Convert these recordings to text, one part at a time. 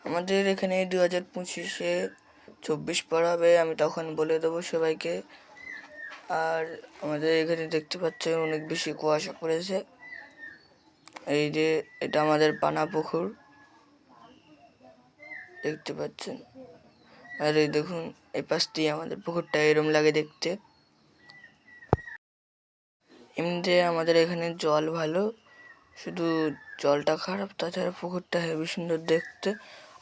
আমাদের এখানে 2025-এ 24 পার হবে, আমি তখন বলে দেবো সবাইকে। আর আমাদের এখানে দেখতে পাচ্ছেন অনেক বেশি কুয়াশা পড়েছে। এই যে এটা আমাদের পানা পুকুর দেখতে পাচ্ছেন। আর এই দেখুন এই পাশ দিয়ে আমাদের পুকুরটা এরম লাগে দেখতে। এমনিতে আমাদের এখানে জল ভালো, শুধু জলটা খারাপ, তাছাড়া পুকুরটা হেবি সুন্দর দেখতে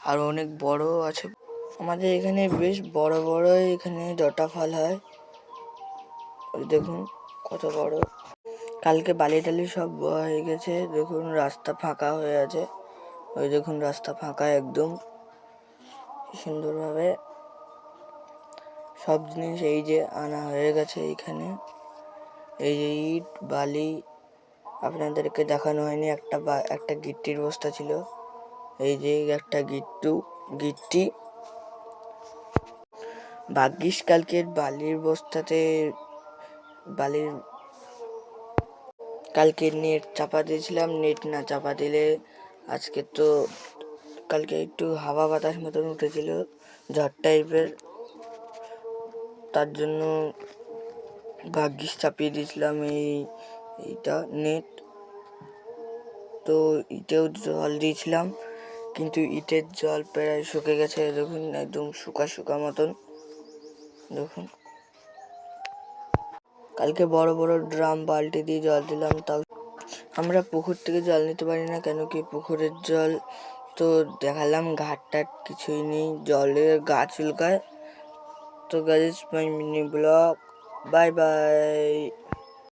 আর অনেক বড় আছে। আমাদের এখানে বেশ বড় বড় এখানে জটা ফল হয়, ওই দেখুন কত বড়। কালকে বালি টালি সব হয়ে গেছে, দেখুন রাস্তা ফাঁকা হয়ে আছে, ওই দেখুন রাস্তা ফাঁকা একদম সুন্দরভাবে। সব জিনিস এই যে আনা হয়ে গেছে এইখানে। এই যে ইট বালি আপনাদেরকে দেখানো হয়নি, একটা গিট্টির বস্তা ছিল, এই যে একটা গিট্টি। ভাগ্যিস কালকের কালকে নেট চাপা দিয়েছিলাম, নেট না চাপা দিলে আজকে তো কালকে একটু হাওয়া বাতাস মতন উঠেছিল, ঝড় টাইপের, তার জন্য ভাগ্যিস চাপিয়ে দিয়েছিলাম এইটা নেট। তো ইটেও জল দিয়েছিলাম, কিন্তু ইটের জল প্রায় শুকে গেছে, দেখুন একদম শুকা মতন। দেখুন কালকে বড় বড় ড্রাম বালতি দিয়ে জল দিলাম, তাও আমরা পুকুর থেকে জল নিতে পারি না, কেন কি পুকুরের জল তো দেখালাম ঘাট টাট কিছুই নেই, জলের গা চুলকায়। তো guys, my mini blog, bye bye.